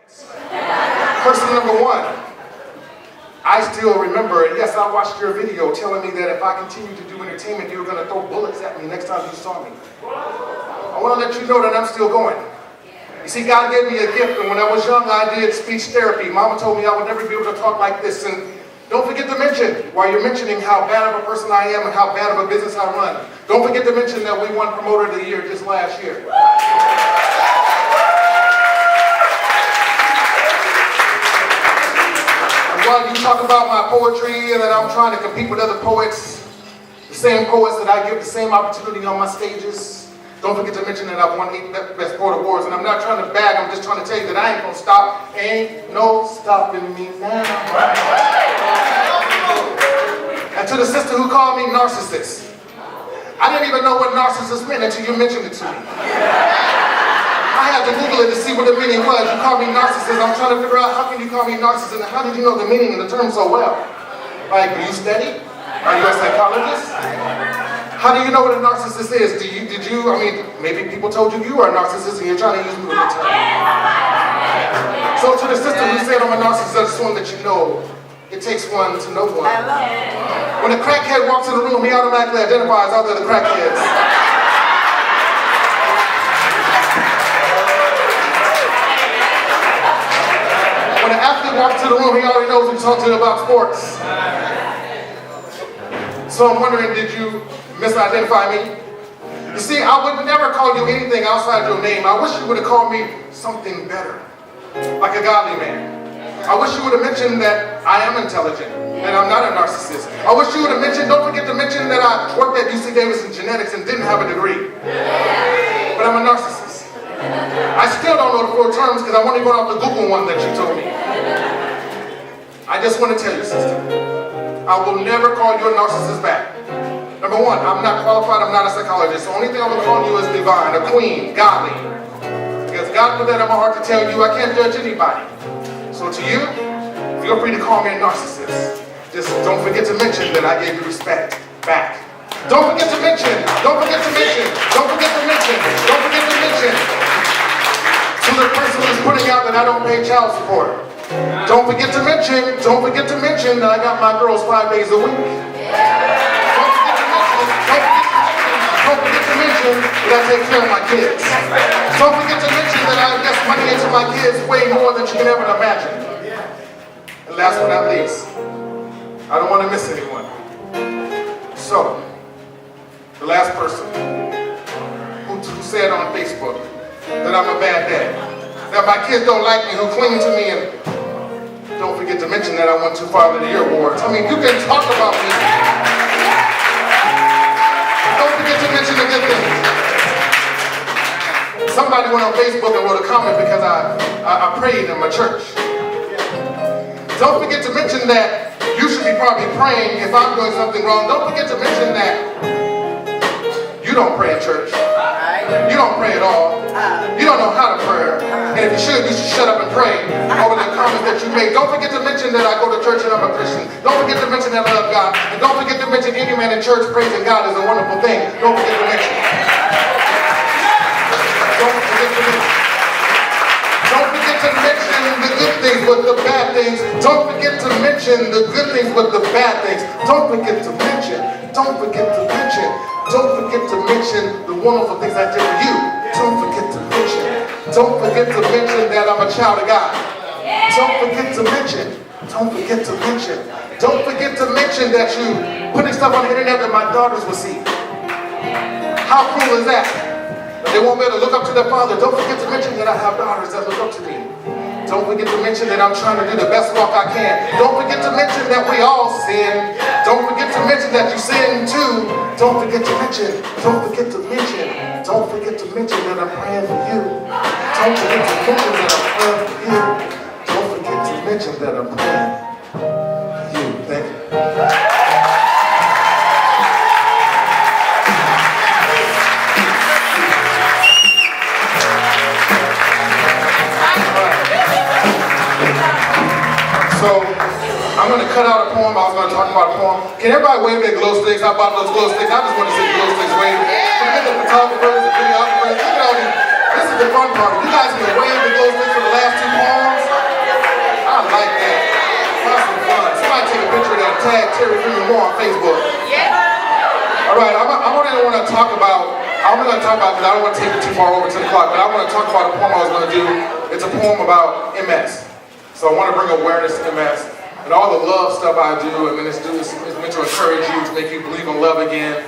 Person number one, I still remember, and yes, I watched your video telling me that if I continue to do entertainment, you were going to throw bullets at me next time you saw me. I want to let you know that I'm still going. You see, God gave me a gift, and when I was young, I did speech therapy. Mama told me I would never be able to talk like this, and don't forget to mention, while you're mentioning how bad of a person I am and how bad of a business I run, don't forget to mention that we won Promoter of the Year just last year. And while you talk about my poetry and that I'm trying to compete with other poets, the same poets that I give the same opportunity on my stages, don't forget to mention that I've won 8 Best Poet Awards, and I'm not trying to bag, I'm just trying to tell you that I ain't gonna stop. Ain't no stopping me now. And to the sister who called me narcissist, I didn't even know what narcissist meant until you mentioned it to me. I had to Google it to see what the meaning was. You called me narcissist, I'm trying to figure out how can you call me narcissist, and how did you know the meaning of the term so well? Like, are you steady? Are you a psychologist? How do you know what a narcissist is? Maybe people told you you are a narcissist and you're trying to use me as a term. So to the sister who said I'm a narcissist, I just want to let you know, it takes one to know one. When a crackhead walks in the room, he automatically identifies all the other crackheads. When an athlete walks in the room, he already knows who's talking about sports. So I'm wondering, did you misidentify me? You see, I would never call you anything outside your name. I wish you would have called me something better, like a godly man. I wish you would have mentioned that I am intelligent, that I'm not a narcissist. I wish you would have mentioned, don't forget to mention that I worked at UC Davis in genetics and didn't have a degree. But I'm a narcissist. I still don't know the full terms because I'm only going off the Google one that you told me. I just want to tell you, sister, I will never call you a narcissist back. Number one, I'm not qualified, I'm not a psychologist. The only thing I will call you is divine, a queen, godly. Because God put that in my heart to tell you I can't judge anybody. So to you, feel free to call me a narcissist. Just don't forget to mention that I gave you respect back. Don't forget to mention, don't forget to mention, don't forget to mention, don't forget to mention to the person who's putting out that I don't pay child support. Don't forget to mention that I got my girls 5 days a week. Don't forget to mention that I take care of my kids. Don't forget to mention that I invest money into my kids way more than you can ever imagine. And last but not least, I don't want to miss anyone. So, the last person who said on Facebook that I'm a bad dad, that my kids don't like me, who cling to me, and don't forget to mention that I won 2 Father of the Year awards. I mean, you can talk about me. Don't forget to mention the good things. Somebody went on Facebook and wrote a comment because I prayed in my church. Don't forget to mention that you should be probably praying if I'm doing something wrong. Don't forget to mention that you don't pray in church. You don't pray at all. You don't know how to pray. And if you should shut up and pray over the comments that you made. Don't forget to mention that I go to church and I'm a Christian. Don't forget to mention that I love God. And don't forget to mention any man in church praising God is a wonderful thing. Don't forget to mention. Don't forget to mention. Don't forget to mention the good things but the bad things. Don't forget to mention the good things but the bad things. Don't forget to mention. Don't forget to mention. Don't forget to mention the wonderful things I did for you. Don't forget to mention. Don't forget to mention that I'm a child of God. Don't forget to mention. Don't forget to mention. Don't forget to mention that you putting stuff on the internet that my daughters will see. How cool is that? But they won't be able to look up to their father. Don't forget to mention that I have daughters that look up to me. Don't forget to mention that I'm trying to do the best walk I can. Don't forget to mention that we all sin. Don't forget to mention that you sin too. Don't forget to mention. Don't forget to mention. Don't forget to mention that I'm praying for you. Don't forget to mention that I'm praying for you. Don't forget to mention that I'm praying for you. Thank you. So, I'm going to cut out a poem. I was going to talk about a poem. Can everybody wave their glow sticks? How about those glow sticks? I just want to see the glow sticks wave. Forget the photographers, the videographers. Look at all these. This is the fun part. You guys can wave the glow sticks for the last 2 poems. Terry Freeman Moore on Facebook. All right, I'm only going to talk about, because I don't want to take it too far over 10 o'clock, but I want to talk about a poem I was going to do. It's a poem about MS. So I want to bring awareness to MS and all the love stuff I do. I mean, it's meant to encourage you, to make you believe in love again,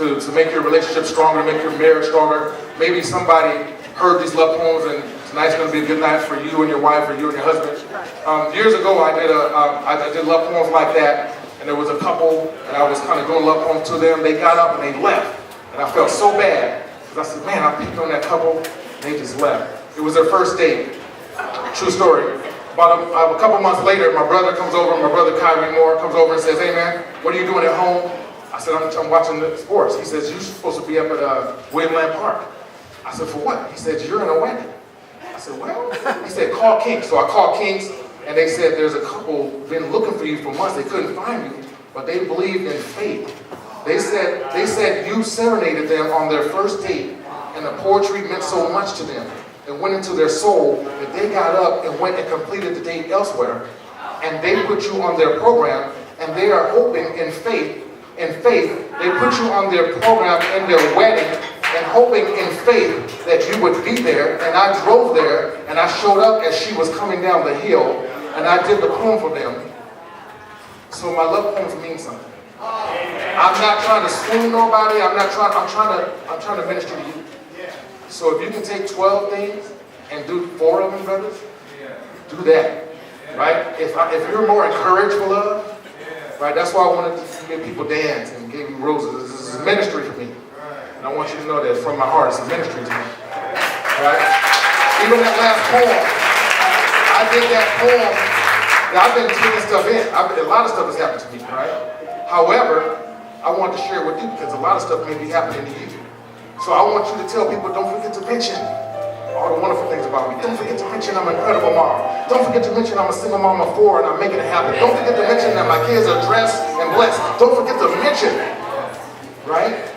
to make your relationship stronger, make your marriage stronger. Maybe somebody heard these love poems and tonight's going to be a good night for you and your wife, or you and your husband. Years ago, I did love poems like that, and there was a couple, and I was kind of doing love poems to them. They got up and they left, and I felt so bad, because I said, man, I picked on that couple, and they just left. It was their first date. True story. About a couple months later, my brother comes over, my brother Kyrie Moore comes over and says, hey man, what are you doing at home? I said, I'm watching the sports. He says, you're supposed to be up at William Land Park. I said, for what? He said, you're in a wedding. I said, well? He said, call Kinks. So I called Kinks, and they said, there's a couple been looking for you for months. They couldn't find you, but they believed in faith. They said you serenaded them on their first date, and the poetry meant so much to them. It went into their soul that they got up and went and completed the date elsewhere, and they put you on their program, and they are hoping in faith, they put you on their program in their wedding, and hoping in faith that you would be there. And I drove there, and I showed up as she was coming down the hill, and I did the poem for them. So my love poems mean something. I'm not trying to swoon nobody. I'm trying to minister to you. So if you can take 12 things and do 4 of them, brothers, do that, right? If you're more encouraged for love, right? That's why I wanted to make people dance and give you roses. This is ministry for me. And I want you to know that from my heart, it's a ministry to me, right? Even that last poem, I did that poem. I've been taking stuff in. A lot of stuff has happened to me, right? However, I want to share with you because a lot of stuff may be happening to you. So I want you to tell people, don't forget to mention all the wonderful things about me. Don't forget to mention I'm an incredible mom. Don't forget to mention I'm a single mom of 4 and I'm making it happen. Don't forget to mention that my kids are dressed and blessed. Don't forget to mention, right?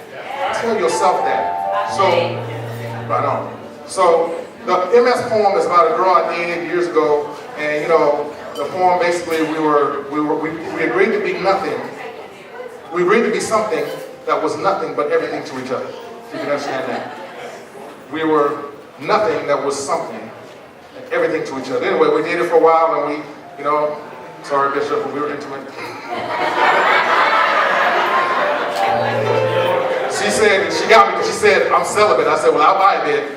Tell yourself that. So, right on. So the MS poem is about a girl I dated years ago, and you know, the poem basically we agreed to be nothing. We agreed to be something that was nothing but everything to each other. You can understand that. We were nothing that was something, and everything to each other. Anyway, we dated for a while, and we, you know, sorry Bishop, but we were intimate. She got me because she said, I'm celibate. I said, well, I'll buy a bit.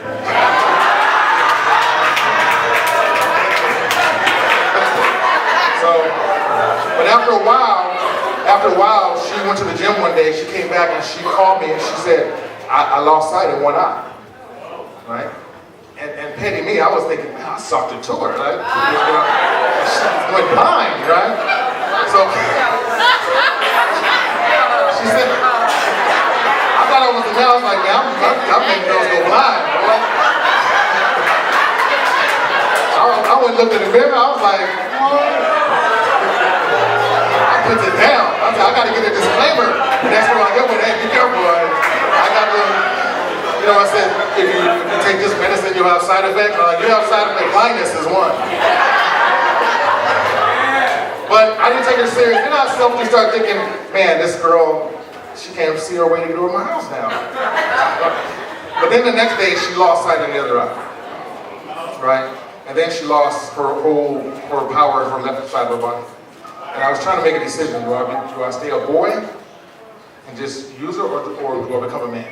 So, but after a while, she went to the gym one day. She came back and she called me and she said, I lost sight in one eye, right? And petty me, I was thinking, man, I sucked it to her, right? She went blind, right? So she said, I thought I was the man. I was like, man, I'm making those go blind, boy. I went and looked in the mirror. I was like, I put it down. I said, I got to get a disclaimer. And that's when I go with, hey, be careful, boy. I got to, you know, I said, if you take this medicine, you'll have side effects. You have side effect, blindness is one. But I didn't take it serious. Then I selfishly started thinking, man, this girl, she can't see her way to get over my house now. But then the next day, she lost sight in the other eye, right? And then she lost her power in her left side of her body. And I was trying to make a decision. Do I stay a boy and just use her, or do I become a man?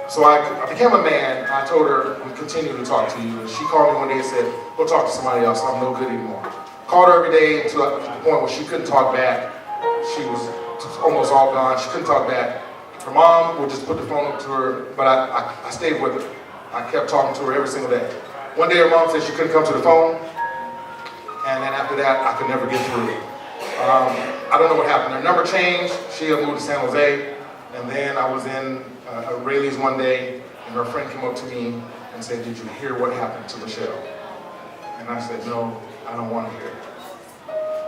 So I became a man. I told her, we continue to talk to you. And she called me one day and said, go talk to somebody else. I'm no good anymore. Called her every day to the point where she couldn't talk back. She was almost all gone. She couldn't talk back. Her mom would just put the phone up to her, but I stayed with her. I kept talking to her every single day. One day her mom said she couldn't come to the phone, and then after that, I could never get through. I don't know what happened. Her number changed. She had moved to San Jose, and then I was in Rayleigh's one day, and her friend came up to me and said, did you hear what happened to Michelle? And I said, no, I don't want to hear it.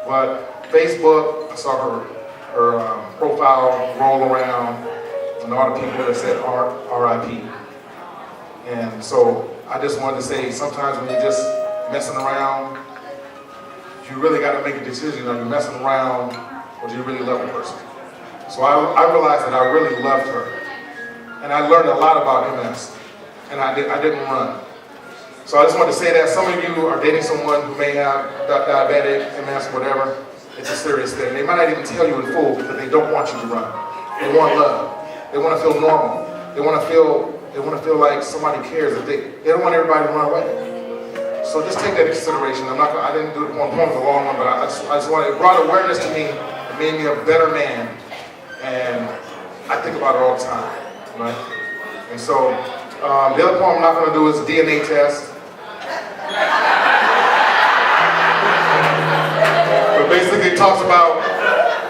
But Facebook, I saw her profile roll around, and all the people that said RIP. And so I just wanted to say, sometimes when you're just messing around, you really got to make a decision. Are you messing around or do you really love the person? So I realized that I really loved her. And I learned a lot about MS. And I didn't run. So I just wanted to say that some of you are dating someone who may have diabetic, MS, whatever. It's a serious thing. They might not even tell you in full because they don't want you to run. They want love. They want to feel normal. They want to feel like somebody cares. If they don't want everybody to run away. So just take that into consideration. I didn't do it one point, it's a long one, but I just wanted, it brought awareness to me. It made me a better man. And I think about it all the time, right? And so the other poem I'm not going to do is a DNA test. But basically it talks about,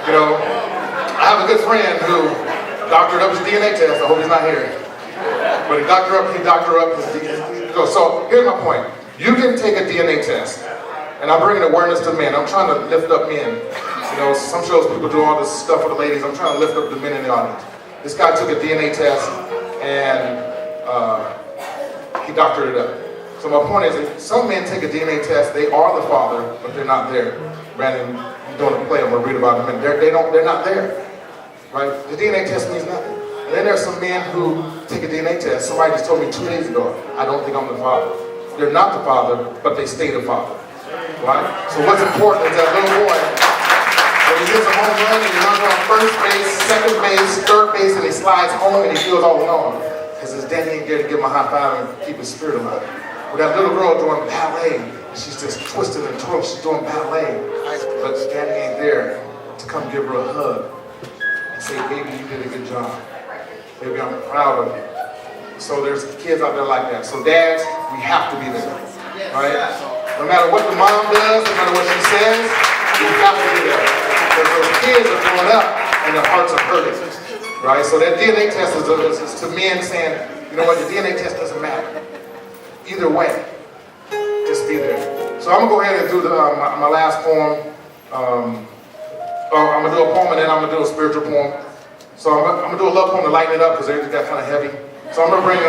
I have a good friend who doctored up his DNA test. I hope he's not here. But he doctored up his DNA. So here's my point. You can take a DNA test, and I'm bringing awareness to men. I'm trying to lift up men. Some shows people do all this stuff for the ladies. I'm trying to lift up the men in the audience. This guy took a DNA test, and he doctored it up. So my point is, if some men take a DNA test, they are the father, but they're not there. Brandon, you're doing a play, I'm going to read about them. They're not there. Right? The DNA test means nothing. And then there's some men who take a DNA test. Somebody just told me 2 days ago, I don't think I'm the father. They're not the father, but they stay the father. Right? So what's important is that little boy, when he hits a home run and he runs on first base, second base, third base, and he slides home and he feels all alone. Because his daddy ain't there to give him a high five and keep his spirit alive. With that little girl doing ballet, she's just twisting and twirling, she's doing ballet. But his daddy ain't there to come give her a hug and say, baby, you did a good job. Baby, I'm proud of you. So there's kids out there like that. So dads, we have to be there, right? No matter what the mom does, no matter what she says, we have to be there. Because those kids are growing up and their hearts are hurting, right? So that DNA test is to men saying, you know what, the DNA test doesn't matter. Either way, just be there. So I'm gonna go ahead and do my last poem. I'm gonna do a poem and then I'm gonna do a spiritual poem. So I'm gonna do a love poem to lighten it up because everything got kind of heavy. So I'm gonna bring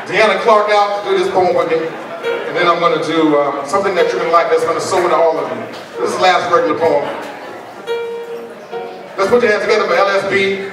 Deanna Clark out to do this poem with me. And then I'm gonna do something that you're gonna like that's gonna sow into all of you. This is the last regular poem. Let's put your hands together for LSB.